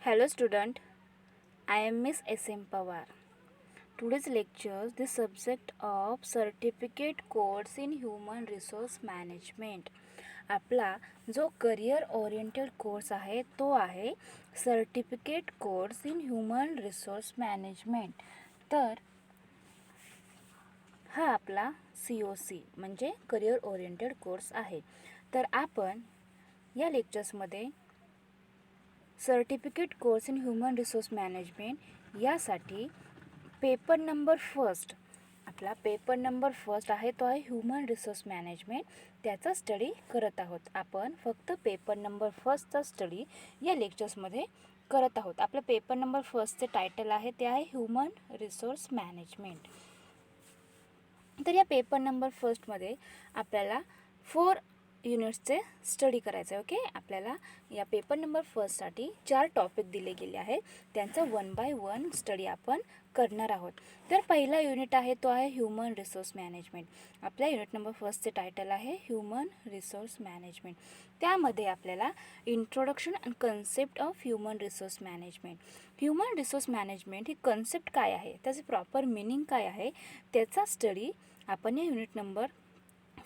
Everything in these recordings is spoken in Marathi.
Hello student, I am Miss S.M. Pawar. Today's lecture the subject of certificate course in human resource management. आपला जो करियर ओरिएंटेड कोर्स आहे तो आहे certificate course in human resource management. तर हा आपला COC म्हणजे करियर ओरिएंटेड कोर्स आहे. तर आपण या लेक्चर्समध्ये certificate course in human resource management यासाठी पेपर नंबर फर्स्ट आपला पेपर नंबर फर्स्ट आहे तो आहे ह्यूमन रिसोर्स मॅनेजमेंट. त्याचा स्टडी करत आहोत. आपण फक्त पेपर नंबर फर्स्टचा स्टडी या लेक्चर्समध्ये करत आहोत. आपलं पेपर नंबर फर्स्टचे टायटल आहे ते आहे ह्यूमन रिसोर्स मॅनेजमेंट. तर या पेपर नंबर फर्स्टमध्ये आपल्याला 4 युनिट्सचे स्टडी करायचं आहे. ओके, आपल्याला या पेपर नंबर फर्स्टसाठी 4 टॉपिक दिले गेले आहेत. त्यांचा 1 बाय 1 स्टडी आपण करणार आहोत. तर पहिला युनिट आहे तो आहे ह्यूमन रिसोर्स मॅनेजमेंट. आपल्या युनिट नंबर फर्स्टचे टायटल आहे ह्यूमन रिसोर्स मॅनेजमेंट. त्यामध्ये आपल्याला introduction and concept of human resource management. Human resource management he concept काय आहे, त्याचे प्रॉपर मिनिंग काय आहे, त्याचा स्टडी आपण या युनिट नंबर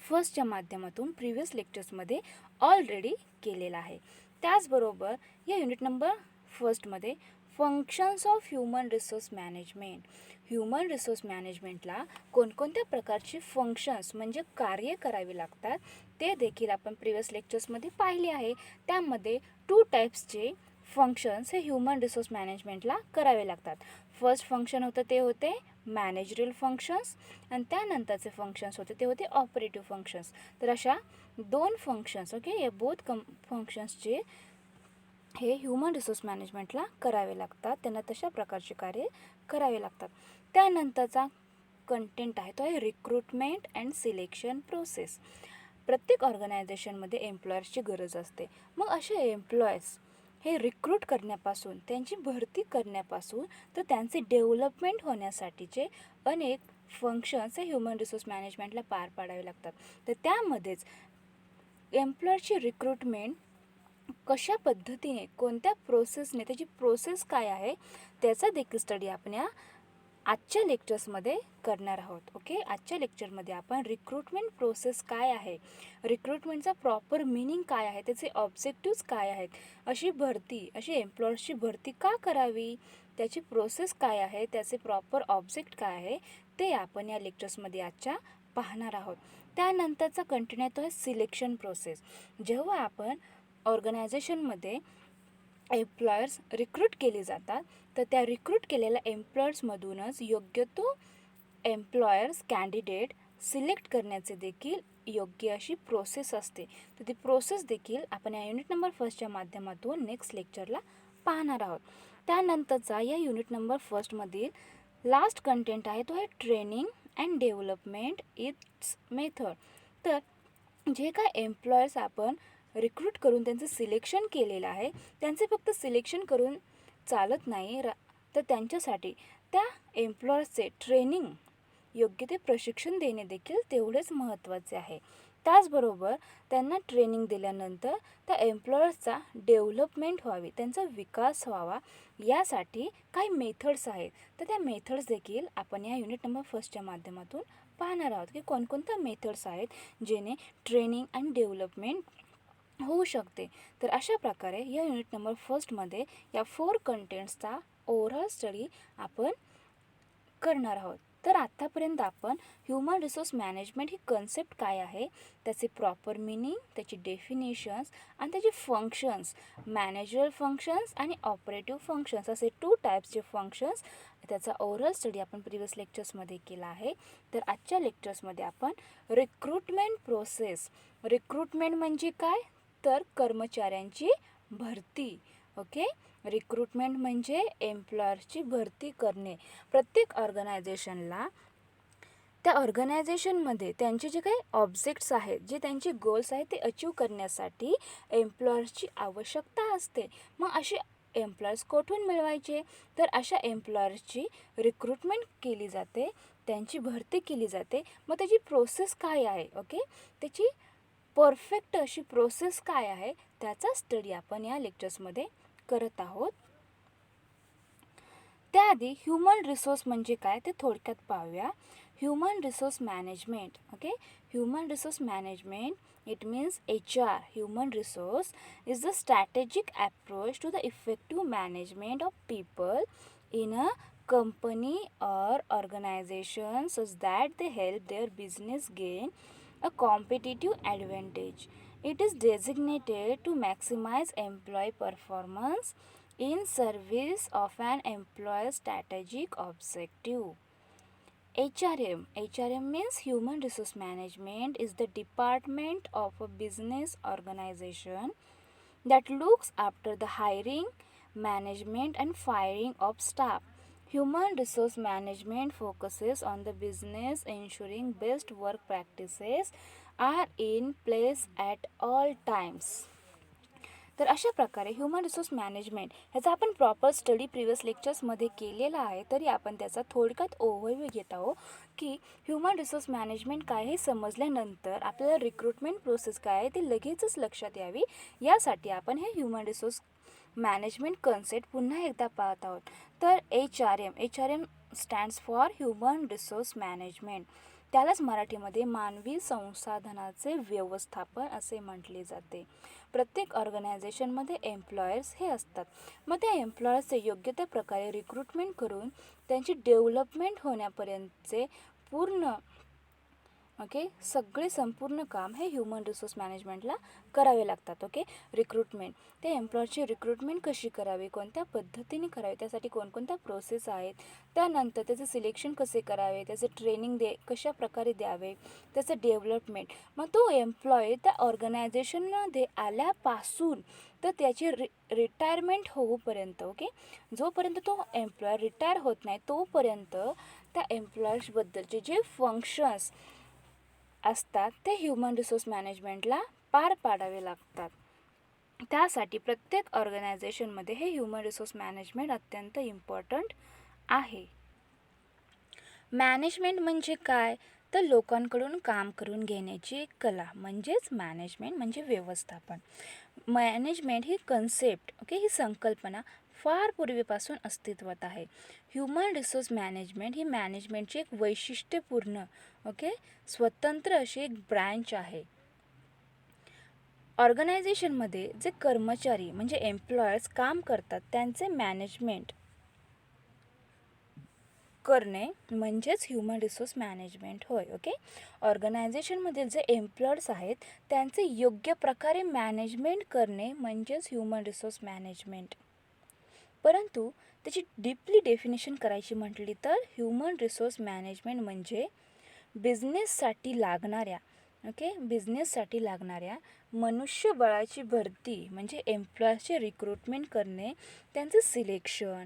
फर्स्टच्या माध्यमातून प्रिव्हियस लेक्चर्समध्ये ऑलरेडी केलेला आहे. त्याचबरोबर या युनिट नंबर फर्स्टमध्ये functions of human resource management. Human resource मॅनेजमेंटला कोणकोणत्या प्रकारची फंक्शन्स म्हणजे कार्य करावी लागतात ते देखील आपण प्रिव्हियस लेक्चर्समध्ये पाहिले आहे. त्यामध्ये 2 टाईप्सचे फंक्शन्स हे ह्यूमन रिसोर्स मॅनेजमेंटला करावे लागतात. फर्स्ट फंक्शन होतं ते होते मॅनेजरल फंक्शन्स आणि त्यानंतरचे फंक्शन्स होते ते होते ऑपरेटिव्ह फंक्शन्स. तर अशा 2 फंक्शन्स ओके या बोथ फंक्शन्सचे हे ह्यूमन रिसोर्स मॅनेजमेंटला करावे लागतात. त्यांना तशा प्रकारचे कार्य करावे लागतात. त्यानंतरचा कंटेंट आहे तो आहे रिक्रुटमेंट अँड सिलेक्शन प्रोसेस. प्रत्येक ऑर्गनायझेशनमध्ये एम्प्लॉयर्सची गरज असते. मग असे एम्प्लॉयर्स हे रिक्रूट करण्यापासून त्यांची भरती करण्यापासून तर त्यांचे डेव्हलपमेंट होण्यासाठीचे अनेक फंक्शन्स हे ह्यूमन रिसोर्स मॅनेजमेंटला पार पाडावे लागतात. तर त्यामध्येच एम्प्लॉयरची रिक्रुटमेंट कशा पद्धतीने कोणत्या प्रोसेसने त्याची प्रोसेस काय आहे त्याचा देखील स्टडी आपण या आजच्या लेक्चर्समध्ये करणार आहोत. ओके, आजच्या लेक्चरमध्ये आपण रिक्रुटमेंट प्रोसेस काय आहे, रिक्रुटमेंटचा प्रॉपर मिनिंग काय आहे, त्याचे ऑब्जेक्टिव्स काय आहेत, अशी एम्प्लॉयर्सची भरती का करावी, त्याची प्रोसेस काय आहे, त्याचे प्रॉपर ऑब्जेक्ट काय आहे ते आपण या लेक्चर्समध्ये आजच्या पाहणार आहोत. त्यानंतरचा कंटिन्यू आहे तो आहे सिलेक्शन प्रोसेस. जेव्हा आपण ऑर्गनायझेशनमध्ये एम्प्लॉयर्स रिक्रूट केले जातात तर त्या रिक्रूट केलेल्या एम्प्लॉयर्समधूनच योग्य तो एम्प्लॉयर्स कॅन्डिडेट सिलेक्ट करण्याचे देखील योग्य अशी प्रोसेस असते. तर ती प्रोसेस देखील आपण या युनिट नंबर फर्स्टच्या माध्यमातून नेक्स्ट लेक्चरला पाहणार आहोत. त्यानंतरचा या युनिट नंबर फर्स्टमधील लास्ट कंटेंट आहे तो आहे training and development it's method. तर जे काय एम्प्लॉयर्स आपण रिक्रूट करून त्यांचं सिलेक्शन केलेलं आहे त्यांचे फक्त सिलेक्शन करून चालत नाही तर त्यांच्यासाठी त्या एम्प्लॉयर्सचे ट्रेनिंग योग्य ते प्रशिक्षण देणे देखील तेवढेच महत्त्वाचे आहे. त्याचबरोबर त्यांना ट्रेनिंग दिल्यानंतर त्या एम्प्लॉयर्सचा डेव्हलपमेंट व्हावी, त्यांचा विकास व्हावा यासाठी काही मेथड्स आहेत. तर त्या मेथड्स देखील आपण या युनिट नंबर फर्स्टच्या माध्यमातून पाहणार आहोत की कोणकोणत्या मेथड्स आहेत जेणे ट्रेनिंग आणि डेव्हलपमेंट होऊ शकते. तर अशा प्रकारे या युनिट नंबर फर्स्टमध्ये या 4 कंटेंट्सचा ओव्हरऑल स्टडी आपण करणार आहोत. तर आत्तापर्यंत आपण ह्यूमन रिसोर्स मॅनेजमेंट ही कन्सेप्ट काय आहे, त्याचे प्रॉपर मिनिंग, त्याची डेफिनेशन्स आणि त्याचे फंक्शन्स, मॅनेजरल फंक्शन्स आणि ऑपरेटिव्ह फंक्शन्स असे 2 टाईप्सचे फंक्शन्स त्याचा ओव्हरऑल स्टडी आपण प्रिव्हियस लेक्चर्समध्ये केला आहे. तर आजच्या लेक्चर्समध्ये आपण रिक्रुटमेंट प्रोसेस, रिक्रुटमेंट म्हणजे काय तर कर्मचाऱ्यांची भरती. ओके, रिक्रुटमेंट म्हणजे एम्प्लॉयर्सची भरती करणे. प्रत्येक ऑर्गनायझेशनला त्या ऑर्गनायझेशनमध्ये त्यांचे जे काही ऑब्जेक्ट्स आहेत, जे त्यांचे गोल्स आहेत ते अचीव करण्यासाठी एम्प्लॉयर्सची आवश्यकता असते. मग असे एम्प्लॉयर्स कुठून मिळवायचे तर अशा एम्प्लॉयर्सची रिक्रुटमेंट केली जाते, त्यांची भरती केली जाते. मग त्याची प्रोसेस काय आहे, ओके त्याची परफेक्ट अशी प्रोसेस काय आहे त्याचा स्टडी आपण या लेक्चर्समध्ये करत आहोत. त्याआधी ह्युमन रिसोर्स म्हणजे काय ते थोडक्यात पाहूया. Human resource management. Okay, human resource management it means HR. Human resource is the strategic approach to the effective management of people in a company or organization such that they help their business gain a competitive advantage. It is designated to maximize employee performance in service of an employer's strategic objective. HRM means Human Resource Management is the department of a business organization that looks after the hiring, management, and firing of staff. Human resource management focuses on the business ensuring best work practices are in place at all times. तर अशा प्रकारे ह्युमन रिसोर्स मॅनेजमेंट ह्याचा आपण प्रॉपर स्टडी प्रिव्हियस लेक्चर्समध्ये केलेला आहे, तरी आपण त्याचा थोडक्यात ओव्हरव्ह्यू घेत आहोत की ह्युमन रिसोर्स मॅनेजमेंट काय हे समजल्यानंतर आपल्याला रिक्रुटमेंट प्रोसेस काय आहे ती लगेचच लक्षात यावी, यासाठी आपण हे ह्युमन रिसोर्स मॅनेजमेंट कन्सेप्ट पुन्हा एकदा पाहत आहोत. तर HRM stands for human resource management. त्यालाच मराठीमध्ये मानवी संसाधनाचे व्यवस्थापन असे म्हटले जाते. प्रत्येक ऑर्गनायझेशनमध्ये एम्प्लॉयर्स हे असतात. मग त्या एम्प्लॉयर्सचे योग्य त्या प्रकारे रिक्रुटमेंट करून त्यांची डेव्हलपमेंट होण्यापर्यंतचे पूर्ण सगळे संपूर्ण काम हे ह्युमन रिसोर्स मॅनेजमेंटला करावे लागतात. रिक्रुटमेंट, त्या एम्प्लॉयरची रिक्रुटमेंट कशी करावी, कोणत्या पद्धतीने करावी, त्यासाठी कोणकोणत्या प्रोसेस आहेत, त्यानंतर त्याचं सिलेक्शन कसे करावे, त्याचं ट्रेनिंग कशा प्रकारे द्यावे, त्याचं डेव्हलपमेंट. मग तो एम्प्लॉय त्या ऑर्गनायझेशनमध्ये आल्यापासून तर त्याची रिटायरमेंट होऊपर्यंत, जोपर्यंत तो एम्प्लॉयर रिटायर होत नाही तोपर्यंत त्या एम्प्लॉयर्सबद्दलचे जे फंक्शन्स असतात ते ह्युमन रिसोर्स मॅनेजमेंटला पार पाडावे लागतात. त्यासाठी प्रत्येक ऑर्गनायझेशनमध्ये हे ह्युमन रिसोर्स मॅनेजमेंट अत्यंत इम्पॉर्टंट आहे. मॅनेजमेंट म्हणजे काय, तर लोकांकडून काम करून घेण्याची कला म्हणजेच मॅनेजमेंट म्हणजे व्यवस्थापन. मॅनेजमेंट ही कन्सेप्ट ही संकल्पना फार पूर्वीपासून अस्तित्वात आहे. ह्युमन रिसोर्स मॅनेजमेंट ही मॅनेजमेंटची एक वैशिष्ट्यपूर्ण स्वतंत्र अशी एक ब्रँच आहे. ऑर्गनायझेशनमध्ये जे कर्मचारी म्हणजे एम्प्लॉयर्स काम करतात त्यांचे मॅनेजमेंट करणे म्हणजेच ह्युमन रिसोर्स मॅनेजमेंट होय. ऑर्गनायझेशनमधील जे एम्प्लॉयर्स आहेत त्यांचे योग्य प्रकारे मॅनेजमेंट करणे म्हणजेच ह्युमन रिसोर्स मॅनेजमेंट. परंतु त्याची डीपली डेफिनेशन करायची म्हटली तर ह्युमन रिसोर्स मॅनेजमेंट म्हणजे बिझनेससाठी लागणाऱ्या मनुष्यबळाची भरती म्हणजे एम्प्लॉयर्सचे रिक्रुटमेंट करणे, त्यांचं सिलेक्शन,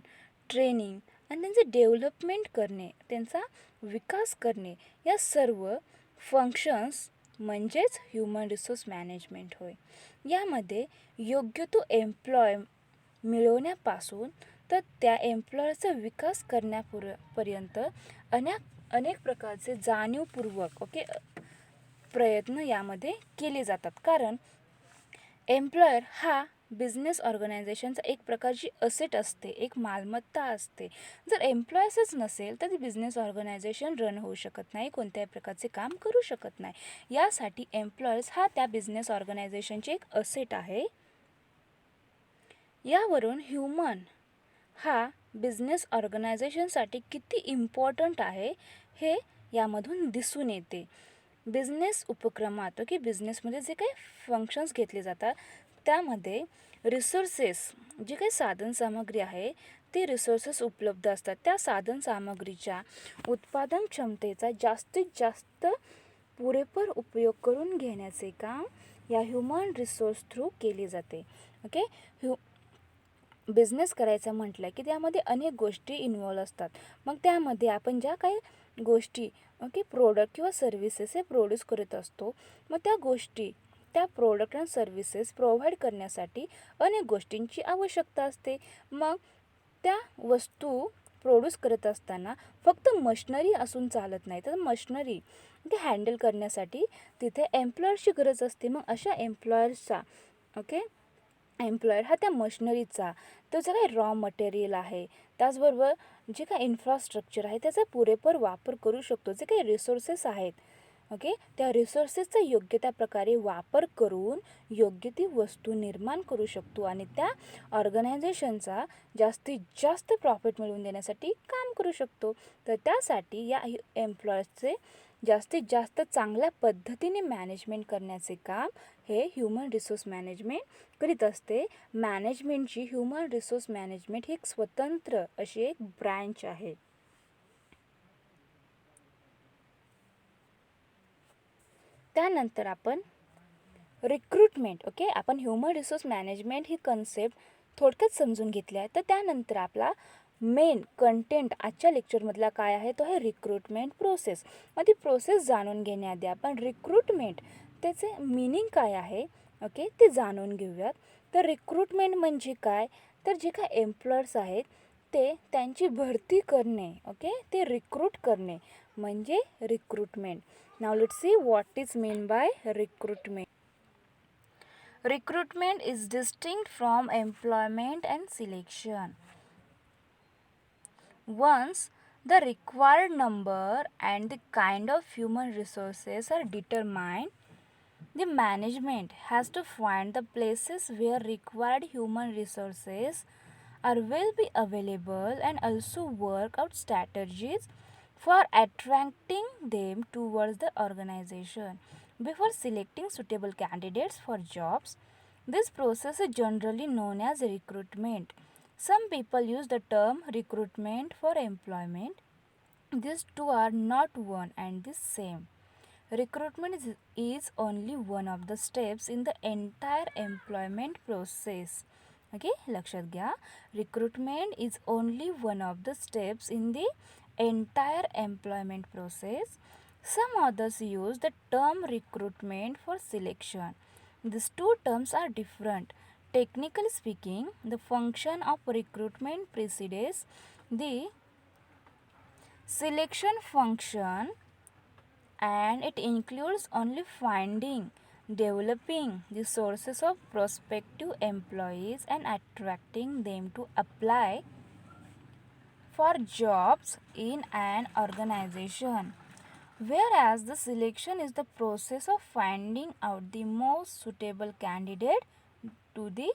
ट्रेनिंग आणि त्यांचे डेव्हलपमेंट करणे, त्यांचा विकास करणे, या सर्व फंक्शन्स म्हणजेच ह्युमन रिसोर्स मॅनेजमेंट होय. यामध्ये योग्य तो एम्प्लॉय मिळवण्यापासून तर त्या एम्प्लॉयरचा विकास करण्यापर्यंत अनेक प्रकारचे जाणीवपूर्वक प्रयत्न यामध्ये केले जातात. कारण एम्प्लॉयर हा बिझनेस ऑर्गनायझेशनचा एक प्रकारची असेट असते, एक मालमत्ता असते. जर एम्प्लॉयर्सच नसेल तर ती बिझनेस ऑर्गनायझेशन रन होऊ शकत नाही, कोणत्याही प्रकारचे काम करू शकत नाही. यासाठी एम्प्लॉयर्स हा त्या बिझनेस ऑर्गनायझेशनची एक असेट आहे. यावरून ह्युमन हा बिझनेस ऑर्गनायझेशनसाठी किती इम्पॉर्टंट आहे हे यामधून दिसून येते. बिझनेस उपक्रमात बिझनेसमध्ये जे काही फंक्शन्स घेतले जातात त्यामध्ये रिसोर्सेस, जी काही साधनसामग्री आहे ते रिसोर्सेस उपलब्ध असतात. त्या साधनसामग्रीच्या उत्पादन क्षमतेचा जास्तीत जास्त पुरेपूर उपयोग करून घेण्याचे काम या ह्युमन रिसोर्स थ्रू केले जाते. बिझनेस करायचं म्हटलं की त्यामध्ये अनेक गोष्टी इन्व्हॉल्व असतात. मग त्यामध्ये आपण ज्या काही गोष्टी प्रोडक्ट किंवा सर्व्हिसेस हे प्रोड्यूस करत असतो, मग त्या गोष्टी, त्या प्रोडक्ट अँड सर्व्हिसेस प्रोव्हाइड करण्यासाठी अनेक गोष्टींची आवश्यकता असते. मग त्या वस्तू प्रोड्यूस करत असताना फक्त मशिनरी असून चालत नाही, तर मशिनरी हँडल करण्यासाठी तिथे एम्प्लॉयर्सची गरज असते. मग अशा एम्प्लॉयर्सचा एम्प्लॉयर हा त्या मशिनरीचा, तो जो काही रॉ मटेरियल आहे, त्याचबरोबर जे काही इन्फ्रास्ट्रक्चर आहे त्याचा पुरेपूर वापर करू शकतो. जे काही रिसोर्सेस आहेत, ओके, त्या रिसोर्सेसचा योग्य त्या प्रकारे वापर करून योग्य ती वस्तू निर्माण करू शकतो आणि त्या ऑर्गनायझेशनचा जास्तीत जास्त प्रॉफिट मिळवून देण्यासाठी काम करू शकतो. तर त्यासाठी या एम्प्लॉयर्सचे जास्तीत जास्त चांगल्या पद्धतीने मॅनेजमेंट करण्याचे काम हे ह्युमन रिसोर्स मॅनेजमेंट करीत असते. मॅनेजमेंटची ह्युमन रिसोर्स मॅनेजमेंट ही एक स्वतंत्र अशी एक ब्रँच आहे. त्यानंतर आपण रिक्रुटमेंट, ओके, आपण ह्युमन रिसोर्स मॅनेजमेंट ही कन्सेप्ट थोडक्यात समजून घेतली आहे. तर त्यानंतर आपला मेन कंटेंट आजच्या लेक्चरमधला काय आहे, तो आहे रिक्रुटमेंट प्रोसेस. मग ती प्रोसेस जाणून घेण्याआधी आपण रिक्रुटमेंट त्याचे मीनिंग काय आहे, ओके, ते जाणून घेऊयात. तर रिक्रुटमेंट म्हणजे काय, तर जे काय एम्प्लॉयर्स आहेत ते त्यांची भरती करणे, ओके, ते रिक्रूट करणे म्हणजे recruitment. Now let's see what is mean by recruitment. Recruitment is distinct from employment and selection. Once the required number and the kind of human resources are determined, the management has to find the places where required human resources will be available and also work out strategies for attracting them towards the organization. Before selecting suitable candidates for jobs, this process is generally known as recruitment. Some people use the term recruitment for employment. These two are not one and the same. Recruitment is only one of the steps in the entire employment process. Okay, लक्षात घ्या. Recruitment is only one of the steps in the entire employment process. Some authors use the term recruitment for selection. These two terms are different. Technically speaking, the function of recruitment precedes the selection function, and it includes only finding, developing the sources of prospective employees and attracting them to apply for jobs in an organization. Whereas the selection is the process of finding out the most suitable candidate to the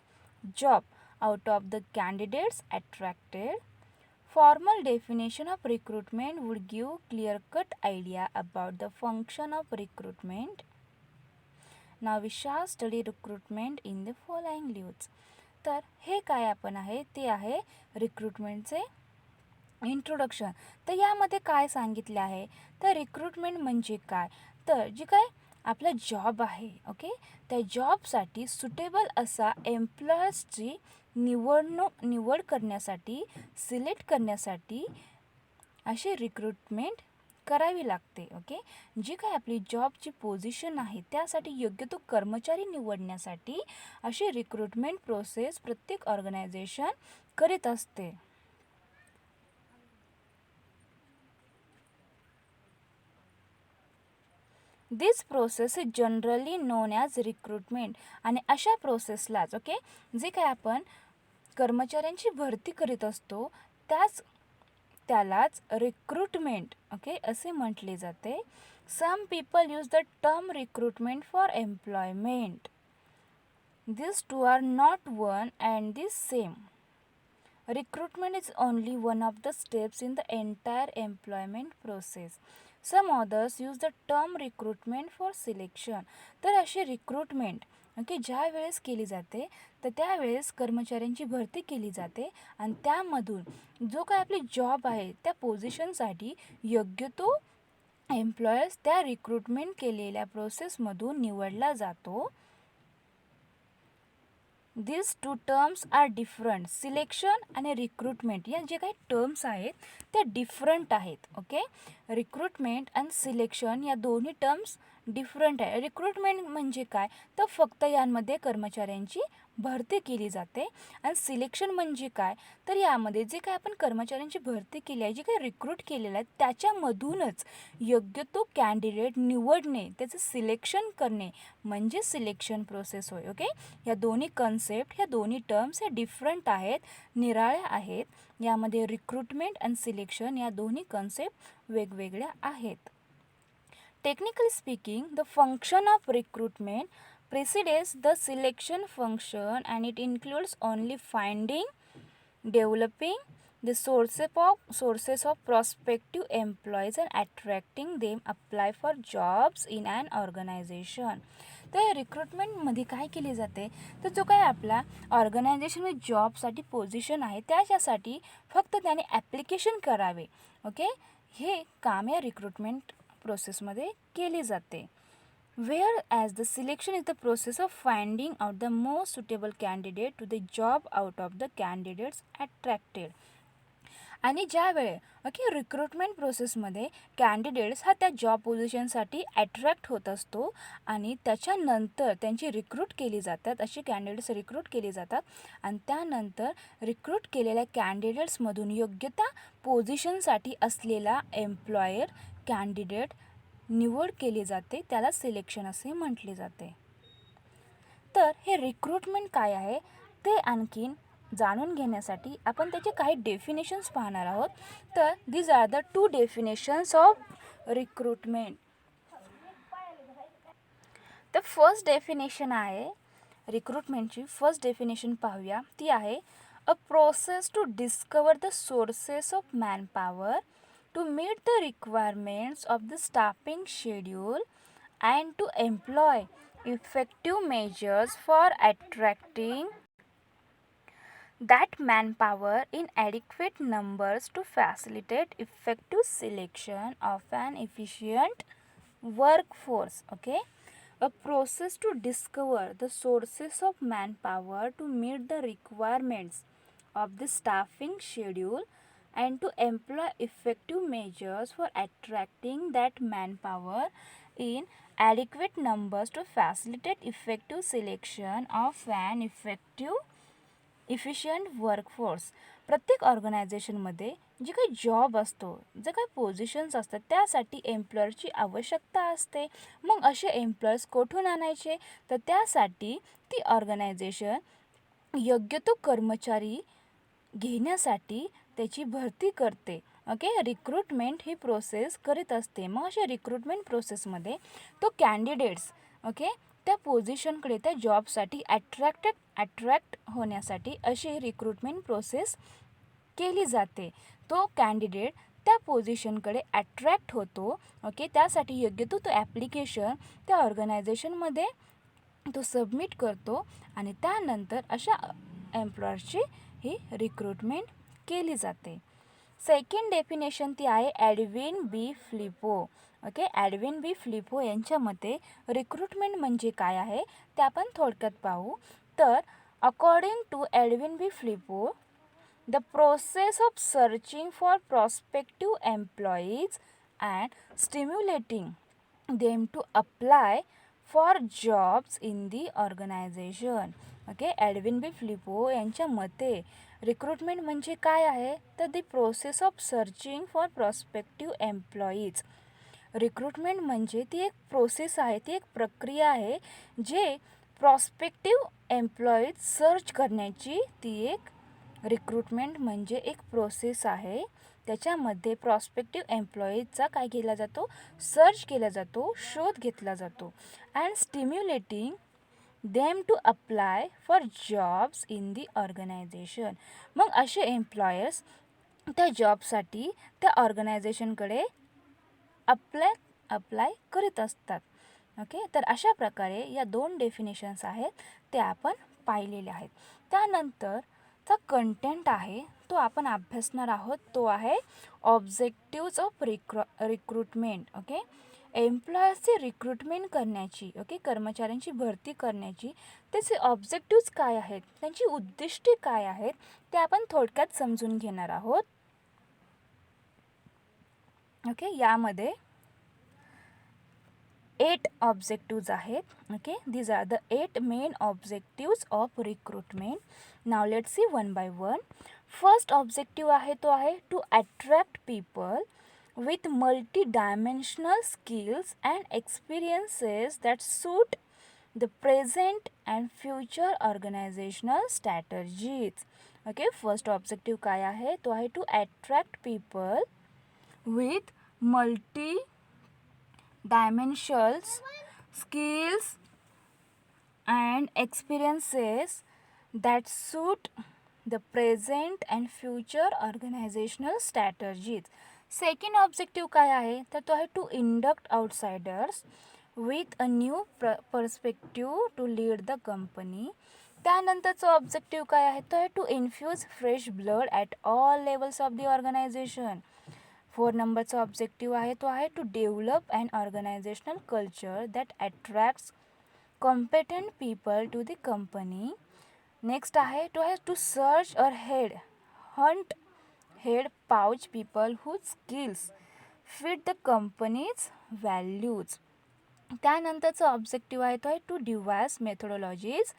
job out of the candidates attracted. Formal definition of recruitment would give clear-cut idea about the function of recruitment. Now we shall study recruitment in the following leaves. तर हे काय आपण आहे ते आहे रिक्रुटमेंटचे इंट्रोडक्शन. तर यामध्ये काय सांगितले आहे, तर रिक्रुटमेंट म्हणजे काय, तर जी काय आपला जॉब आहे, ओके, त्या जॉबसाठी सुटेबल असा एम्प्लॉयर्सची निवड करण्यासाठी, सिलेक्ट करण्यासाठी अशी रिक्रुटमेंट करावी लागते. ओके, जी काय आपली जॉबची पोझिशन आहे त्यासाठी योग्य तो कर्मचारी निवडण्यासाठी अशी रिक्रुटमेंट प्रोसेस प्रत्येक ऑर्गनायझेशन करीत असते. This process is generally known as recruitment. आणि अशा प्रोसेसलाच, ओके, जे काय आपण कर्मचाऱ्यांची भरती करीत असतो त्यालाच रिक्रुटमेंट, ओके, असे म्हटले जाते. Some people use the term recruitment for employment. This two are not one and the same. Recruitment is only one of the steps in the entire employment process. Some authors use the term recruitment for selection. तर अशी रिक्रुटमेंट, ओके, ज्या वेळेस केली जाते तर त्यावेळेस कर्मचाऱ्यांची भरती केली जाते आणि त्यामधून जो काय आपली जॉब आहे त्या पोझिशनसाठी योग्य तो एम्प्लॉयर्स त्या रिक्रुटमेंट केलेल्या प्रोसेसमधून निवडला जातो. These two terms are different. Selection आणि रिक्रुटमेंट या जे काही टर्म्स आहेत त्या डिफरंट आहेत. ओके, रिक्रुटमेंट आणि सिलेक्शन या दोन्ही टर्म्स डिफरंट आहे. रिक्रुटमेंट म्हणजे काय, तर फक्त यांमध्ये कर्मचाऱ्यांची भरती केली जाते. आणि सिलेक्शन म्हणजे काय, तर यामध्ये जे काय आपण कर्मचाऱ्यांची भरती केली आहे, जे काही रिक्रूट केलेलं आहे त्याच्यामधूनच योग्य तो कॅन्डिडेट निवडणे, त्याचं सिलेक्शन करणे म्हणजे सिलेक्शन प्रोसेस होय. ओके, या दोन्ही कन्सेप्ट, ह्या दोन्ही टर्म्स ह्या डिफरंट आहेत, निराळ्या आहेत. यामध्ये रिक्रुटमेंट आणि सिलेक्शन या दोन्ही कन्सेप्ट वेगवेगळ्या आहेत. Technically speaking, the function of recruitment precedes the selection function, and it includes only finding, developing the sources of prospective employees and attracting them apply for jobs in an organization. तर रिक्रुटमेंटमध्ये काय केले जाते, तर जो काय आपला ऑर्गनायझेशनमध्ये जॉबसाठी पोझिशन आहे त्याच्यासाठी फक्त त्याने ॲप्लिकेशन करावे. ओके, हे काम या रिक्रुटमेंट प्रोसेसमध्ये केली जाते. Whereas the selection is the process of finding out the most suitable candidate to the job out of the candidates attracted. आणि ज्या वेळे ओके रिक्रुटमेंट प्रोसेसमध्ये कॅन्डिडेट्स हा त्या जॉब पोझिशनसाठी ॲट्रॅक्ट होत असतो आणि त्याच्यानंतर त्यांची रिक्रूट केली जातात, अशी कॅन्डिडेट्स रिक्रूट केली जातात. आणि त्यानंतर रिक्रूट केलेल्या कॅन्डिडेट्समधून योग्य त्या पोझिशनसाठी असलेला एम्प्लॉयर कॅन्डिडेट निवड केली जाते, त्याला सिलेक्शन असे म्हटले जाते. तर हे रिक्रुटमेंट काय आहे ते आणखीन जाणून घेण्यासाठी आपण त्याचे काही डेफिनेशन्स पाहणार आहोत. तर these are the 2 definitions of recruitment. तर फर्स्ट डेफिनेशन आहे रिक्रुटमेंटची, फर्स्ट डेफिनेशन पाहूया. ती आहे a process to discover the sources of manpower to meet the requirements of the staffing schedule and to employ effective measures for attracting that manpower in adequate numbers to facilitate effective selection of an efficient workforce. Okay, a process to discover the sources of manpower to meet the requirements of the staffing schedule and to employ effective measures for attracting that manpower in adequate numbers to facilitate effective selection of an efficient workforce. प्रत्येक ऑर्गनायझेशनमध्ये जे काही जॉब असतो, जे काही पोझिशन्स असतात त्यासाठी एम्प्लॉयरची आवश्यकता असते. मग असे एम्प्लॉयर्स कुठून आणायचे, तर त्यासाठी ती ऑर्गनायझेशन योग्य तो कर्मचारी घेण्यासाठी त्याची भरती करते. ओके, रिक्रुटमेंट ही प्रोसेस करीत असते. मग अशा रिक्रुटमेंट प्रोसेसमध्ये तो कॅन्डिडेट्स ओके त्या पोझिशनकडे, त्या जॉबसाठी अट्रॅक्ट होण्यासाठी अशी रिक्रुटमेंट प्रोसेस केली जाते. तो कॅन्डिडेट त्या पोझिशनकडे अट्रॅक्ट होतो. ओके, त्यासाठी योग्य तो ॲप्लिकेशन त्या ऑर्गनायझेशनमध्ये तो सबमिट करतो आणि त्यानंतर अशा एम्प्लॉयरची ही रिक्रुटमेंट केली जाते. सेकंड डेफिनेशन ती आहे Edwin B फ्लिपो. Okay, Edwin B Flippo यांच्या मते रिक्रुटमेंट म्हणजे काय आहे ते आपण थोडक्यात पाहू. तर according to Edwin B Flippo, the process of searching for prospective employees and stimulating them to apply for jobs in the organisation. Okay, Edwin B Flippo यांच्या मते रिक्रुटमेंट म्हणजे काय आहे, तर the process of searching for prospective employees. Recruitment म्हणजे ती एक प्रोसेस आहे, ती एक प्रक्रिया आहे जे प्रॉस्पेक्टिव्ह एम्प्लॉईज सर्च करण्याची ती एक रिक्रुटमेंट म्हणजे एक प्रोसेस आहे. त्याच्यामध्ये प्रॉस्पेक्टिव्ह एम्प्लॉईजचा काय केला जातो, सर्च केला जातो, शोध घेतला जातो. And stimulating them to apply for jobs in the organisation. मग असे एम्प्लॉयर्स त्या जॉबसाठी त्या ऑर्गनायझेशनकडे अप्लाय करीत असतात. ओके, तर अशा प्रकारे या 2 डेफिनेशन्स आहेत ते आपण पाहिलेले आहेत. त्यानंतरचा कंटेंट आहे तो आपण अभ्यासणार आहोत. तो आहे objectives of recruitment. Okay, एम्प्लॉयर्सची recruitment करण्याची, ओके कर्मचाऱ्यांची भरती करण्याची त्याचे ऑब्जेक्टिव्ज काय आहेत, त्यांची उद्दिष्टे काय आहेत ते आपण थोडक्यात समजून घेणार आहोत. ओके, यामध्ये 8 ऑब्जेक्टिव्ज आहेत. Okay, these are the 8 main objectives of recruitment. Now let's see one by one. First objective आहे तो आहे to attract people with multi-dimensional skills and experiences that suit the present and future organizational strategies. Okay, first objective काय आहे तो आहे to attract people with multi-dimensional skills and experiences that suit the present and future organizational strategies. Second objective काय आहे तर तो आहे to induct outsiders with a new perspective to lead the company. त्यानंतरचं ऑब्जेक्टिव्ह काय आहे तो आहे to infuse fresh blood at all levels of the organisation. 4 नंबरचा ऑब्जेक्टिव्ह आहे तो आहे to develop and organisational culture that attracts competent people to the company. Next आहे to search or hunt pouch people whose skills fit the company's values. त्यानंतरचं ऑब्जेक्टिव्ह आहे तो आहे to devise methodologies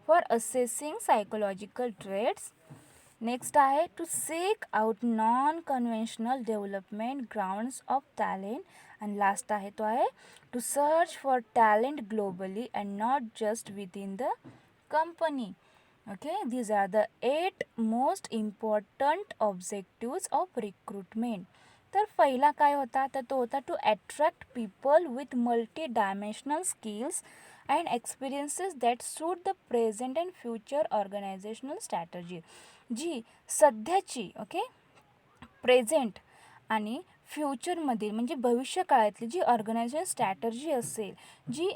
for assessing psychological traits. Next आहे to seek out non conventional development grounds of talent. आणि लास्ट आहे तो आहे to search for talent globally and not just within the company. Okay, these are the 8 most important objectives of recruitment. तर पहिला काय होता तर तो होता to attract people with multi dimensional skills and experiences that suit the present and future organisational strategy. जी सध्याची प्रेझेंट आणि फ्युचरमधील म्हणजे भविष्यकाळातली जी ऑर्गनायझेशन स्ट्रॅटर्जी असेल, जी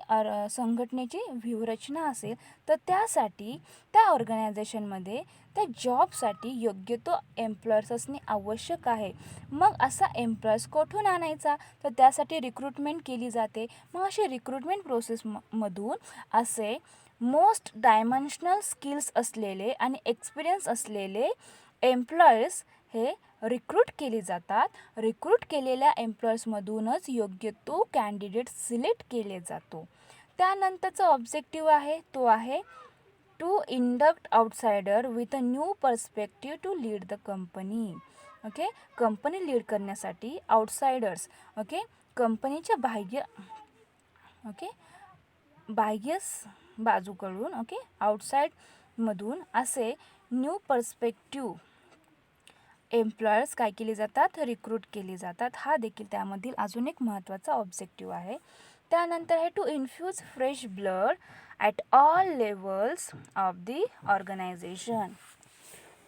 संघटनेची व्यूहरचना असेल, तर त्यासाठी त्या ऑर्गनायझेशनमध्ये त्या जॉबसाठी योग्य तो एम्प्लॉयर्स असणे आवश्यक आहे. मग असा एम्प्लॉयर्स कुठून आणायचा तर त्यासाठी रिक्रुटमेंट केली जाते. मग अशी रिक्रुटमेंट प्रोसेसमधून असे मोस्ट डायमेन्शनल स्किल्स असलेले आणि एक्सपिरियन्स असलेले एम्प्लॉयर्स हे रिक्रूट केले जातात. रिक्रूट केलेल्या एम्प्लॉयर्समधूनच योग्य तो कॅन्डिडेट सिलेक्ट केले जातो. त्यानंतरचा ऑब्जेक्टिव्ह आहे तो आहे to induct outsider with a new perspective to lead the company. Okay, company lead करण्यासाठी आउटसाइडर्स कंपनीच्या बाह्य बाजूकडून आउटसाइडमधून असे न्यू पर्स्पेक्टिव्ह एम्प्लॉयर्स काय केले जातात रिक्रूट केले जातात. हा देखील त्यामधील अजून एक महत्त्वाचा ऑब्जेक्टिव्ह आहे. त्यानंतर आहे to infuse fresh blood at all levels of the organisation.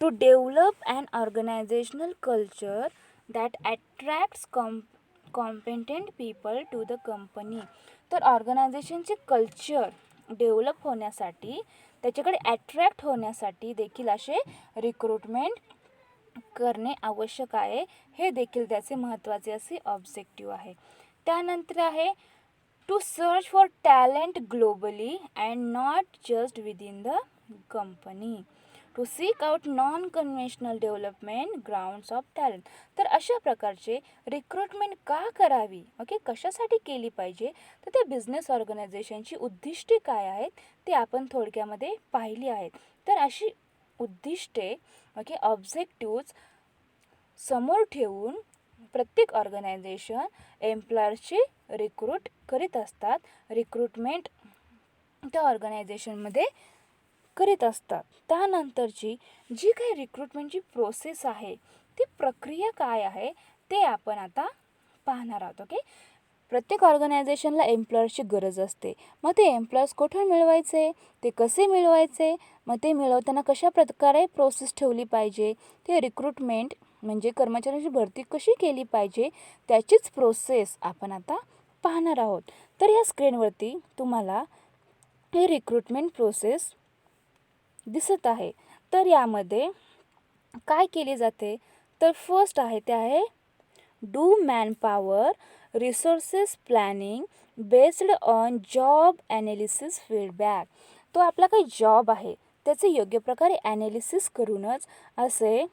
To develop and organisational culture that attracts competent people to the company. तर ऑर्गनायझेशनचे कल्चर डेव्हलप होण्यासाठी त्याच्याकडे अट्रॅक्ट होण्यासाठी देखील असे रिक्रुटमेंट करणे आवश्यक आहे. हे देखील त्याचे महत्त्वाचे असे ऑब्जेक्टिव्ह आहे. त्यानंतर आहे to search for talent globally and not just within the company. To seek out non conventional development grounds of talent. तर अशा प्रकारचे रिक्रुटमेंट का करावी, कशासाठी केली पाहिजे तर त्या बिझनेस ऑर्गनायझेशनची उद्दिष्टे काय आहेत ते आपण थोडक्यामध्ये पाहिली आहेत. तर अशी उद्दिष्टे ऑब्जेक्टिव्ज समोर ठेवून प्रत्येक ऑर्गनायझेशन एम्प्लॉयर्सची रिक्रूट करीत असतात. रिक्रुटमेंट त्या ऑर्गनायझेशनमध्ये करीत असतात. त्यानंतरची जी काही रिक्रुटमेंटची प्रोसेस आहे ती प्रक्रिया काय आहे ते आपण आता पाहणार आहोत. प्रत्येक ऑर्गनायझेशनला एम्प्लॉयर्सची गरज असते. मग ते एम्प्लॉयर्स कुठून मिळवायचे, ते कसे मिळवायचे, मग ते मिळवताना कशा प्रकारे प्रोसेस ठेवली पाहिजे, ते रिक्रुटमेंट म्हणजे कर्मचाऱ्यांची भरती कशी केली पाहिजे त्याचीच प्रोसेस आपण आता पाहणार आहोत. तर या स्क्रीनवरती तुम्हाला हे रिक्रुटमेंट प्रोसेस दिसत आहे. तर यामध्ये काय केले जाते तर फर्स्ट आहे ते आहे do manpower resources planning based on job analysis feedback. तो आपला काही जॉब आहे त्याचे योग्य प्रकारे ॲनालिसिस करूनच असे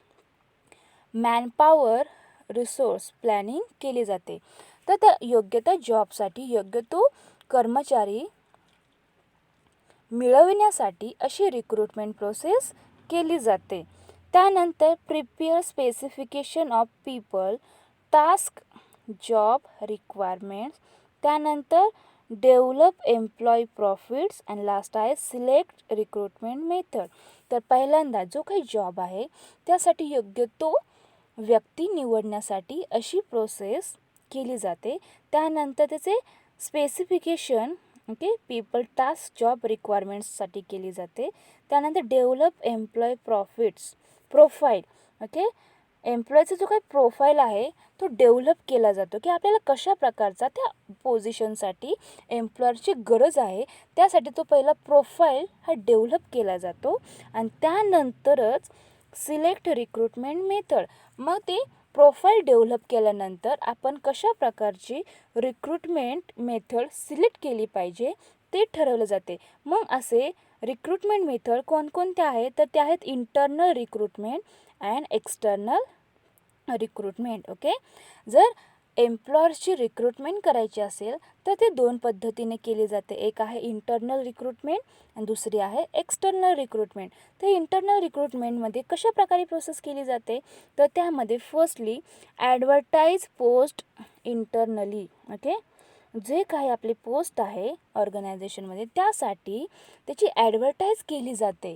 मॅनपॉवर रिसोर्स प्लॅनिंग केली जाते. तर त्या योग्य त्या जॉबसाठी योग्य तो कर्मचारी मिळविण्यासाठी अशी रिक्रुटमेंट प्रोसेस केली जाते. त्यानंतर prepare specification of people, task, job requirements. त्यानंतर develop employee profits and last आहे सिलेक्ट रिक्रुटमेंट मेथड. तर पहिल्यांदा जो काही जॉब आहे त्यासाठी योग्य तो व्यक्ती निवडण्यासाठी अशी प्रोसेस केली जाते. त्यानंतर त्याचे स्पेसिफिकेशन पीपल, टास्क, जॉब रिक्वायरमेंट्ससाठी केली जाते. त्यानंतर डेव्हलप एम्प्लॉय प्रोफाईल. एम्प्लॉयचा जो काही प्रोफाईल आहे तो डेव्हलप केला जातो की आपल्याला कशा प्रकारचा त्या पोझिशनसाठी एम्प्लॉयरची गरज आहे, त्यासाठी तो पहिला प्रोफाईल हा डेव्हलप केला जातो. आणि त्यानंतरच सिलेक्ट रिक्रुटमेंट मेथड. मग ते प्रोफाईल डेव्हलप केल्यानंतर आपण कशा प्रकारची रिक्रुटमेंट मेथड सिलेक्ट केली पाहिजे ते ठरवलं जाते. मग असे रिक्रुटमेंट मेथड कोणकोणत्या आहेत, तर त्या आहेत internal recruitment and external recruitment. जर एम्प्लॉयर्सची रिक्रुटमेंट करायची असेल तर ते दोन पद्धतीने केली जाते. एक आहे इंटर्नल रिक्रुटमेंट आणि दुसरी आहे एक्सटर्नल रिक्रुटमेंट. तर इंटर्नल रिक्रुटमेंटमध्ये कशा प्रकारे प्रोसेस केली जाते, तर त्यामध्ये फर्स्टली ॲडव्हर्टाईज पोस्ट इंटरनली. जे काही आपली पोस्ट आहे ऑर्गनायझेशनमध्ये त्यासाठी त्याची ॲडव्हर्टाईज केली जाते.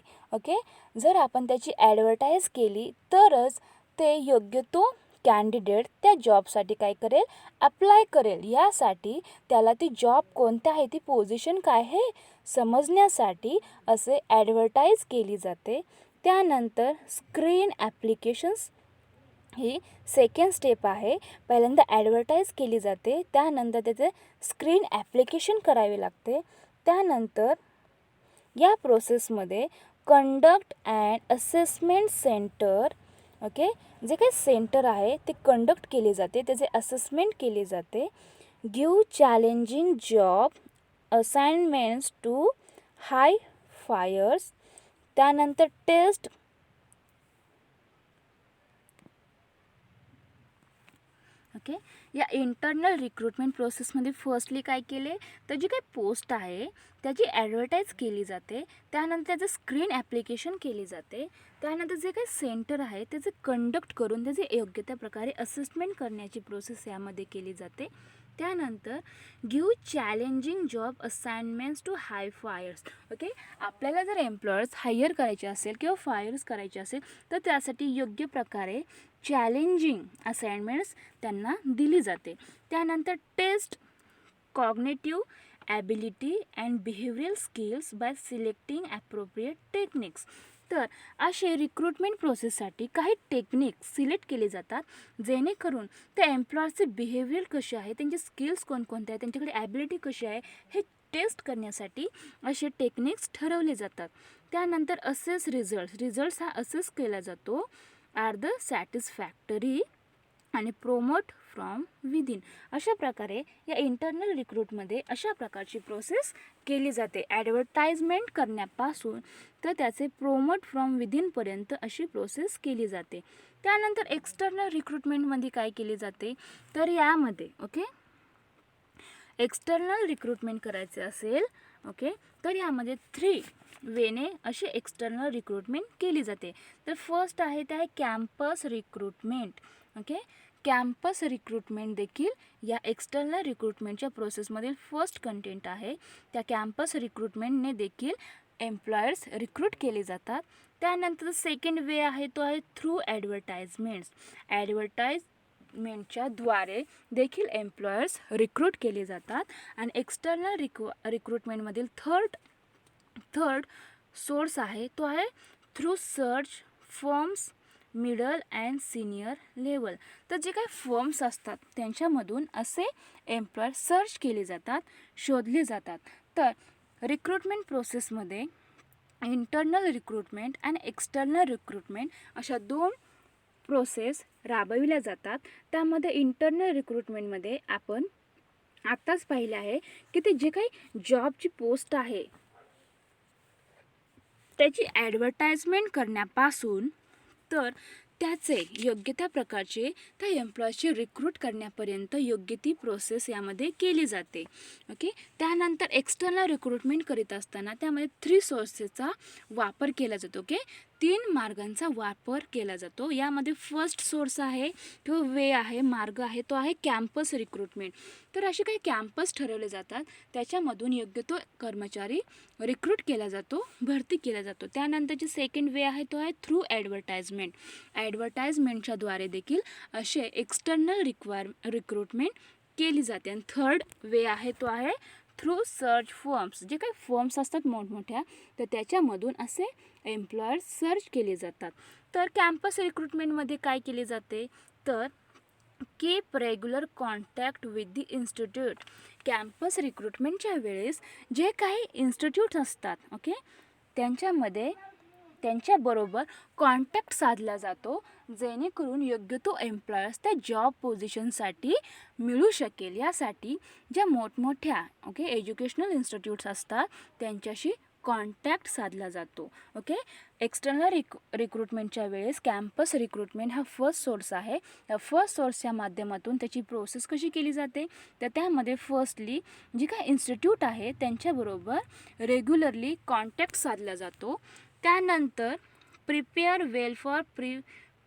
जर आपण त्याची ॲडव्हर्टाईज केली तरच ते योग्य तो कॅन्डिडेट त्या जॉबसाठी काय करेल, अप्लाय करेल. यासाठी त्याला ती जॉब कोणत्या आहे, ती पोझिशन काय हे समजण्यासाठी असे ॲडव्हर्टाईज केली जाते. त्यानंतर स्क्रीन ॲप्लिकेशन्स ही सेकंड स्टेप आहे. पहिल्यांदा ॲडव्हर्टाईज केली जाते, त्यानंतर त्याचे स्क्रीन ॲप्लिकेशन करावे लागते. त्यानंतर या प्रोसेसमध्ये कंडक्ट अँड असेसमेंट सेंटर जे काही सेंटर आहे ते कंडक्ट केले जाते, त्याचे असेसमेंट केले जाते. Give challenging job assignments to high flyers. त्यानंतर टेस्ट या इंटर्नल रिक्रुटमेंट प्रोसेसमध्ये फर्स्टली काय केले, तर जी काही पोस्ट आहे त्याची ॲडव्हर्टाईज केली जाते. त्यानंतर त्याचं स्क्रीन ॲप्लिकेशन केली जाते. त्यानंतर जे काही सेंटर आहे त्याचे कंडक्ट करून त्याचे योग्य त्या प्रकारे असेसमेंट करण्याची प्रोसेस यामध्ये केली जाते. त्यानंतर give challenging job assignments to high flyers. आपल्याला जर एम्प्लॉयर्स हायर करायचे असेल किंवा फायर्स करायचे असेल तर त्यासाठी योग्य प्रकारे चॅलेंजिंग असाइनमेंट्स त्यांना दिली जाते. त्यानंतर test cognitive ability and behavioural skills by selecting appropriate techniques. तर असे रिक्रुटमेंट प्रोसेससाठी काही टेक्निक सिलेक्ट केले जातात जेणेकरून त्या एम्प्लॉयर्सचे बिहेवियर कसे आहे, त्यांचे स्किल्स कोणकोणते आहेत, त्यांच्याकडे ॲबिलिटी कशी आहे हे टेस्ट करण्यासाठी असे टेक्निक्स ठरवले जातात. त्यानंतर असेस रिझल्ट्स हा असेस केला जातो आर द सॅटिस्फॅक्टरी आणि प्रोमोट फ्रॉम विदिन. अशा प्रकारे या इंटर्नल रिक्रूटमध्ये अशा प्रकारची प्रोसेस केली जाते. ॲडव्हर्टाइजमेंट करण्यापासून तर त्याचे प्रोमोट फ्रॉम विदिनपर्यंत अशी प्रोसेस केली जाते. त्यानंतर एक्सटर्नल रिक्रुटमेंटमध्ये काय केली जाते, तर यामध्ये एक्सटर्नल रिक्रुटमेंट करायचे असेल तर यामध्ये 3 वेने अशी एक्सटर्नल रिक्रुटमेंट केली जाते. तर फर्स्ट आहे ते आहे कॅम्पस रिक्रुटमेंट. कॅम्पस रिक्रुटमेंट देखील या एक्सटर्नल रिक्रुटमेंटच्या प्रोसेसमधील फर्स्ट कंटेंट आहे. त्या कॅम्पस रिक्रुटमेंटने देखील एम्प्लॉयर्स रिक्रूट केले जातात. त्यानंतर सेकंड वे आहे तो आहे थ्रू ॲडव्हर्टाइजमेंट्स. ॲडव्हर्टाइजमेंटच्या द्वारे देखील एम्प्लॉयर्स रिक्रूट केले जातात. आणि एक्सटर्नल रिक्रुटमेंटमधील थर्ड सोर्स आहे तो आहे through search firms middle and senior level. तर जे काही फर्म्स असतात त्यांच्यामधून असे एम्प्लॉयर सर्च केले जातात, शोधले जातात. तर रिक्रुटमेंट प्रोसेसमध्ये इंटर्नल रिक्रुटमेंट आणि एक्सटर्नल रिक्रुटमेंट अशा 2 प्रोसेस राबविल्या जातात. त्यामध्ये इंटर्नल रिक्रुटमेंटमध्ये आपण आत्ताच पाहिले आहे की ते जे काही जॉबची पोस्ट आहे त्याची ॲडव्हर्टाइजमेंट करण्यापासून तर त्याचे योग्य त्या प्रकारचे त्या एम्प्लॉयजचे रिक्रूट करण्यापर्यंत योग्य ती प्रोसेस यामध्ये केली जाते. ओके. त्यानंतर एक्सटर्नल रिक्रुटमेंट करीत असताना त्यामध्ये 3 सोर्सेसचा वापर केला जातो. ओके. 3 मार्गांचा वापर केला जातो. यामध्ये फर्स्ट सोर्स आहे तो वे आहे, मार्ग आहे, तो आहे कॅम्पस रिक्रुटमेंट. तर असे काही कॅम्पस ठरवले जातात, त्याच्यामधून योग्य तो कर्मचारी रिक्रूट केला जातो, भरती केला जातो. त्यानंतरची सेकंड वे आहे तो आहे थ्रू ॲडव्हर्टाइजमेंट. ॲडव्हर्टाइजमेंटच्या देखील असे एक्सटर्नल रिक्रुटमेंट केली जाते. आणि थर्ड वे आहे तो आहे थ्रू सर्च फर्म्स. जे काही फर्म्स असतात मोठमोठ्या, तर त्याच्यामधून असे एम्प्लॉयर्स सर्च केले जातात. तर कॅम्पस रिक्रुटमेंटमध्ये काय केले जाते, तर keep regular contact with the institute. Campus रिक्रुटमेंटच्या वेळेस जे काही इन्स्टिट्यूट असतात, ओके, त्यांच्याबरोबर कॉन्टॅक्ट साधला जातो, जेणेकरून योग्य तो एम्प्लॉयर्स त्या जॉब पोझिशनसाठी मिळू शकेल. यासाठी ज्या मोठमोठ्या एज्युकेशनल इन्स्टिट्यूट्स असतात त्यांच्याशी कॉन्टॅक्ट साधला जातो. ओके. एक्सटर्नल रिक्रुटमेंटच्या वेळेस कॅम्पस रिक्रुटमेंट हा फर्स्ट सोर्स आहे. त्या फर्स्ट सोर्सच्या माध्यमातून त्याची प्रोसेस कशी केली जाते, तर त्यामध्ये फर्स्टली जी काही इन्स्टिट्यूट आहे त्यांच्याबरोबर रेग्युलरली कॉन्टॅक्ट साधला जातो. त्यानंतर prepare well for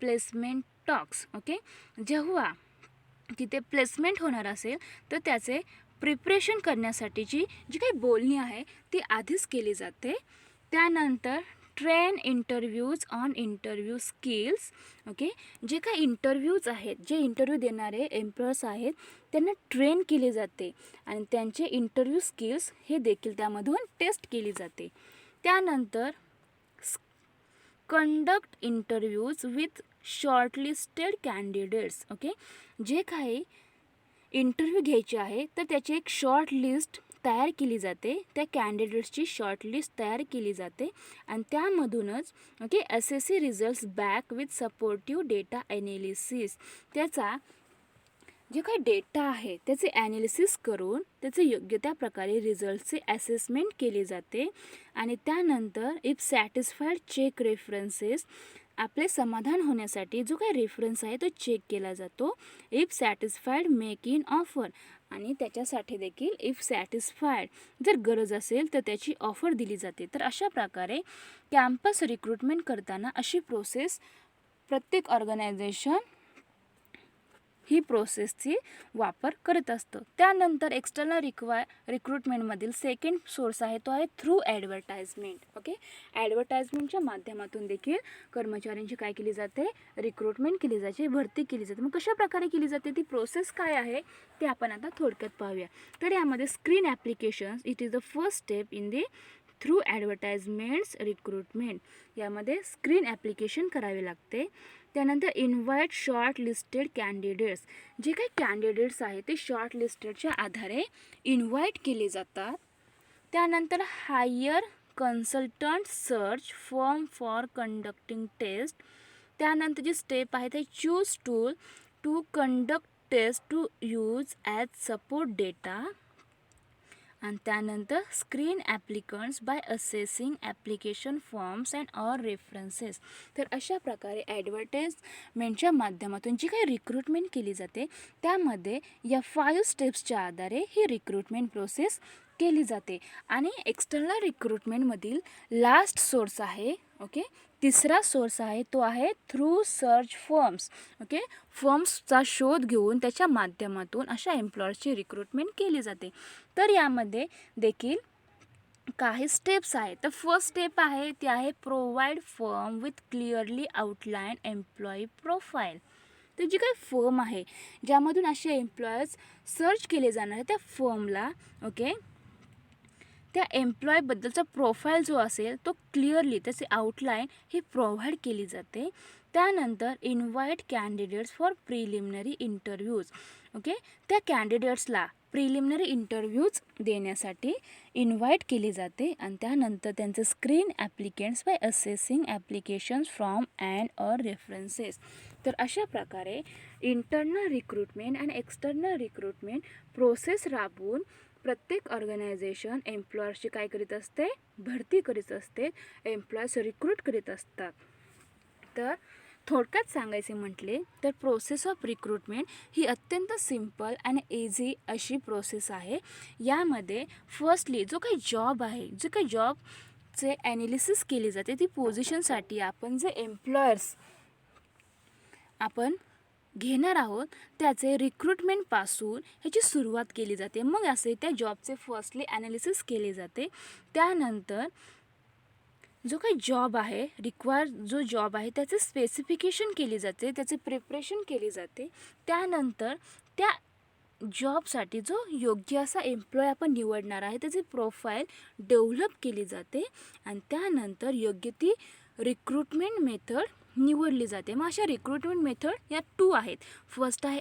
placement talks. Okay. जेव्हा तिथे प्लेसमेंट होणार असेल तर त्याचे प्रिपरेशन करण्यासाठीची जी काही बोलणी आहे ती आधीच केली जाते. त्यानंतर train interviews on interview skills. Okay. जे काही इंटरव्ह्यूज आहेत, जे इंटरव्ह्यू देणारे एम्प्लॉयर्स आहेत त्यांना ट्रेन केले जाते आणि त्यांचे इंटरव्ह्यू स्किल्स हे देखील त्यामधून टेस्ट केली जाते. त्यानंतर conduct interviews with shortlisted candidates. Okay. जे काही इंटरव्ह्यू घ्यायचे आहे तर त्याची एक शॉर्ट लिस्ट तयार केली जाते, त्या कॅन्डिडेट्सची शॉर्ट लिस्ट तयार केली जाते आणि त्यामधूनच SSC results back with supportive data analysis. त्याचा जे काही डेटा आहे त्याचे ॲनालिसिस करून त्याचे योग्य त्या प्रकारे रिझल्टचे ॲसेसमेंट केले जाते आणि त्यानंतर इफ सॅटिस्फाईड चेक रेफरन्सेस. आपले समाधान होण्यासाठी जो काही रेफरन्स आहे तो चेक केला जातो. If satisfied make in offer. आणि त्याच्यासाठी देखील इफ सॅटिस्फाईड जर गरज असेल तर त्याची ऑफर दिली जाते. तर अशा प्रकारे कॅम्पस रिक्रुटमेंट करताना अशी प्रोसेस प्रत्येक ऑर्गनायझेशन ही प्रोसेसची वापर करत असतं. त्यानंतर एक्सटर्नल रिक्रुटमेंटमधील सेकंड सोर्स आहे तो आहे थ्रू ॲडव्हर्टाइजमेंट. ओके. ॲडव्हर्टाइजमेंटच्या माध्यमातून देखील कर्मचाऱ्यांची काय केली जाते, रिक्रुटमेंट केली जाते, भरती केली जाते. मग कशा प्रकारे केली जाते, ती प्रोसेस काय आहे ते आपण आता थोडक्यात पाहूया. तर यामध्ये screen applications it is the first step in the through advertisements recruitment. यामध्ये स्क्रीन ॲप्लिकेशन करावे लागते. त्यानंतर इन्व्हाइट शॉर्ट लिस्टेड कॅन्डिडेट्स. जे काही कॅन्डिडेट्स आहेत ते शॉर्ट लिस्टेडच्या आधारे इन्व्हाइट केले जातात. त्यानंतर hire consultant search firm for conducting test. त्यानंतरची स्टेप आहे ते choose tool to conduct test to use as support data. आणि त्यानंतर screen applicants by assessing application forms and or references. तर अशा प्रकारे ॲडव्हर्टाइजमेंटच्या माध्यमातून जी काही रिक्रुटमेंट केली जाते त्यामध्ये या 5 स्टेप्सच्या आधारे ही रिक्रुटमेंट प्रोसेस केली जाते. आणि एक्सटर्नल रिक्रुटमेंटमधील लास्ट सोर्स आहे, ओके, तिसरा सोर्स आहे तो आहे थ्रू सर्च फर्म्स. ओके. फर्म्सचा शोध घेऊन त्याच्या माध्यमातून अशा एम्प्लॉयर्सची रिक्रुटमेंट केली जाते. तर यामध्ये देखील काही स्टेप्स आहेत. तर फर्स्ट स्टेप आहे ती आहे provide firm with clearly outline employee profile. तर जी काही फर्म आहे ज्यामधून असे एम्प्लॉयर्स सर्च केले जाणार आहे त्या फर्मला त्या एम्प्लॉयबद्दलचा प्रोफाईल जो असेल तो क्लिअरली त्याची आउटलाईन ही प्रोव्हाइड केली जाते. त्यानंतर invite candidates for preliminary interviews. Okay. त्या कॅन्डिडेट्सला प्रिलिमिनरी इंटरव्ह्यूज देण्यासाठी इन्व्हाइट केली जाते आणि त्यानंतर त्यांचं screen applicants by assessing applications from and or references. तर अशा प्रकारे इंटर्नल रिक्रुटमेंट आणि एक्सटर्नल रिक्रुटमेंट प्रोसेस राबवून प्रत्येक ऑर्गनायझेशन एम्प्लॉयर्सची काय करीत असते, भरती करीत असते, एम्प्लॉयर्स रिक्रूट करीत असतात. तर थोडक्यात सांगायचे म्हटले तर प्रोसेस ऑफ रिक्रुटमेंट ही अत्यंत सिम्पल आणि इझी अशी प्रोसेस आहे. यामध्ये फर्स्टली जो काही जॉब आहे, जे काही जॉबचे ॲनालिसिस केली जाते, ती पोझिशनसाठी आपण जे एम्प्लॉयर्स आपण घेणार आहोत त्याचे रिक्रुटमेंटपासून ह्याची सुरुवात केली जाते. मग असे त्या जॉबचे फर्स्टली ॲनालिसिस केले जाते. त्यानंतर जो काही जॉब आहे, जो जॉब आहे त्याचे स्पेसिफिकेशन केली जाते, त्याचे प्रिपरेशन केली जाते. त्यानंतर त्या जॉबसाठी जो योग्य असा एम्प्लॉय आपण निवडणार आहे त्याची प्रोफाईल डेव्हलप केली जाते आणि त्यानंतर योग्य ती रिक्रुटमेंट मेथड निवडली जाते. मग अशा रिक्रुटमेंट मेथड या 2 आहेत. फर्स्ट आहे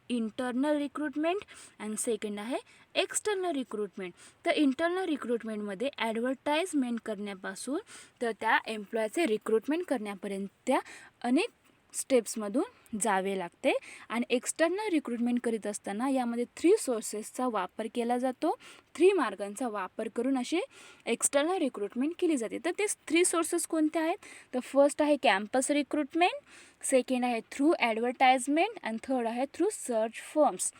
इंटर्नल रिक्रुटमेंट आणि सेकंड आहे एक्सटर्नल रिक्रुटमेंट. तर इंटर्नल रिक्रुटमेंटमध्ये ॲडव्हर्टाईजमेंट करण्यापासून तर त्या एम्प्लॉयचे रिक्रुटमेंट करण्यापर्यंत त्या अनेक स्टेप्समधून जावे लागते. आणि एक्सटर्नल रिक्रुटमेंट करीत असताना यामध्ये 3 सोर्सेसचा वापर केला जातो. 3 मार्गांचा वापर करून असे एक्सटर्नल रिक्रुटमेंट केली जाते. तर ते 3 सोर्सेस कोणते आहेत? तर फर्स्ट आहे कॅम्पस रिक्रुटमेंट, सेकंड आहे थ्रू ॲडव्हर्टाईजमेंट आणि थर्ड आहे थ्रू सर्च फर्म्स.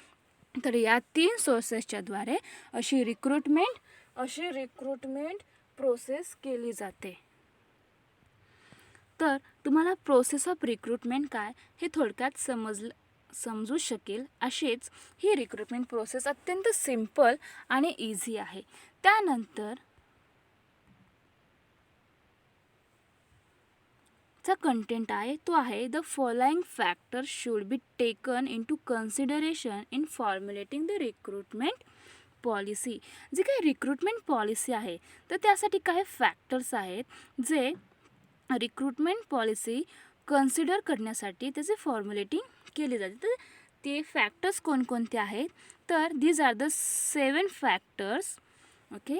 तर या 3 सोर्सेसच्याद्वारे अशी रिक्रुटमेंट प्रोसेस केली जाते. तर तुम्हाला प्रोसेस ऑफ रिक्रुटमेंट काय हे थोडक्यात समजू शकेल. अशीच ही रिक्रुटमेंट प्रोसेस अत्यंत सिम्पल आणि इझी आहे. त्यानंतर चा कंटेंट आहे तो आहे the following factors should be taken in to consideration in formulating the recruitment policy. जी काही रिक्रुटमेंट पॉलिसी आहे तर त्यासाठी काही फॅक्टर्स आहेत जे रिक्रुटमेंट पॉलिसी कन्सिडर करण्यासाठी त्याचे फॉर्म्युलेटिंग केले जाते. तर ते फॅक्टर्स कोणकोणते आहेत? तर these are the 7 factors. Okay,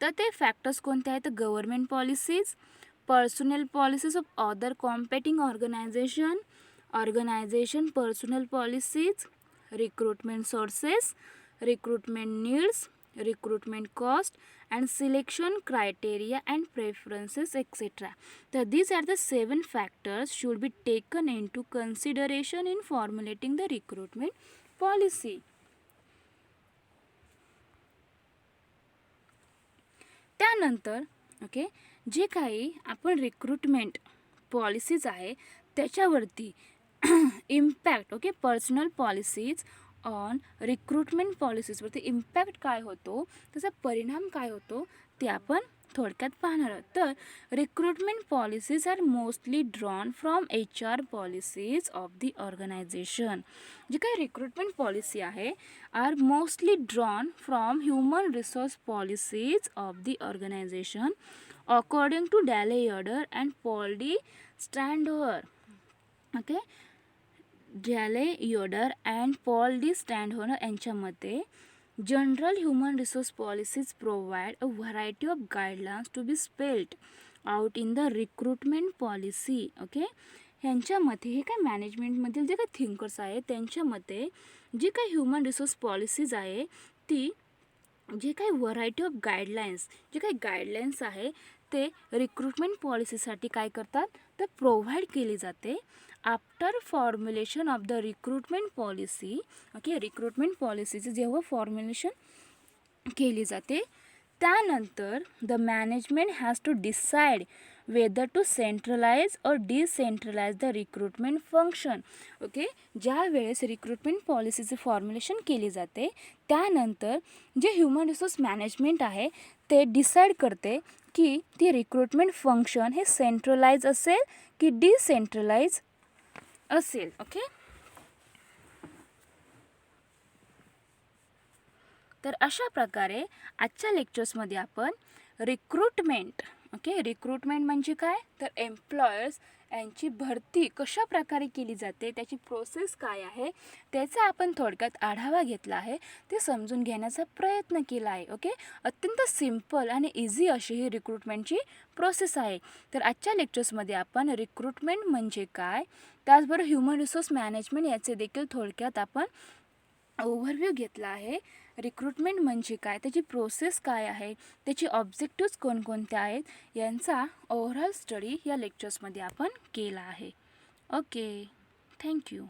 तर ते फॅक्टर्स कोणते आहेत? तर government policies, personal policies of other competing organisation personal policies, recruitment sources, recruitment needs, recruitment cost and selection criteria and preferences etc. So these are the 7 factors should be taken into consideration in formulating the recruitment policy. त्यानंतर ओके, जे काही आपण रिक्रुटमेंट पॉलिसीज आहे त्याच्यावरती impact, okay, personal policies on recruitment पॉलिसीजवरती इम्पॅक्ट काय होतो, त्याचा परिणाम काय होतो ते आपण थोडक्यात पाहणार आहोत. तर recruitment policies are mostly drawn from HR policies of the organisation. जी काही रिक्रुटमेंट पॉलिसी आहे are mostly drawn from human resource policies of the organisation according to Dale Yoder and Paul D Staudohar. Okay, Dale Yoder and Paul D Staudohar यांच्या मते general human resource policies provide a variety of guidelines to be spelled out in the recruitment policy. Okay, ह्यांच्या मते हे काय मॅनेजमेंटमधील जे काही थिंकर्स आहेत त्यांच्या मते जी काही ह्युमन रिसोर्स पॉलिसीज आहे ती जे काही व्हरायटी ऑफ गाईडलाईन्स, जे काही गाईडलाईन्स आहे ते रिक्रुटमेंट पॉलिसीसाठी काय करतात तर प्रोव्हाइड केली जाते. After formulation of the recruitment policy, okay, recruitment पॉलिसीचे जेव्हा फॉर्म्युलेशन केली जाते त्यानंतर the management has to decide whether to centralise or decentralise the recruitment function. Okay, ज्या वेळेस रिक्रुटमेंट पॉलिसीचे फॉर्म्युलेशन केली जाते त्यानंतर जे ह्युमन रिसोर्स मॅनेजमेंट आहे ते डिसाईड करते की ती रिक्रुटमेंट फंक्शन हे सेंट्रलाइज असेल की डिसेंट्रलाइज असेल. ओके, तर अशा प्रकारे आजच्या लेक्चर्समध्ये आपण रिक्रुटमेंट, ओके, रिक्रुटमेंट म्हणजे काय तर एम्प्लॉयर्स यांची भरती कशा प्रकारे केली जाते, त्याची प्रोसेस काय आहे त्याचा आपण थोडक्यात आढावा घेतला आहे, ते समजून घेण्याचा प्रयत्न केला आहे. ओके, अत्यंत सिम्पल आणि इझी अशी ही रिक्रुटमेंटची प्रोसेस आहे. तर आजच्या लेक्चर्समध्ये आपण रिक्रुटमेंट म्हणजे काय, त्याचबरोबर ह्युमन रिसोर्स मॅनेजमेंट याचे देखील थोडक्यात आपण ओव्हरव्ह्यू घेतला आहे. रिक्रुटमेंट म्हणजे काय, त्याची प्रोसेस काय आहे, त्याची ऑब्जेक्टिव्स कोणकोणत्या आहेत, यांचा ओव्हरऑल स्टडी या लेक्चर्समध्ये आपण केला आहे. Okay, thank you.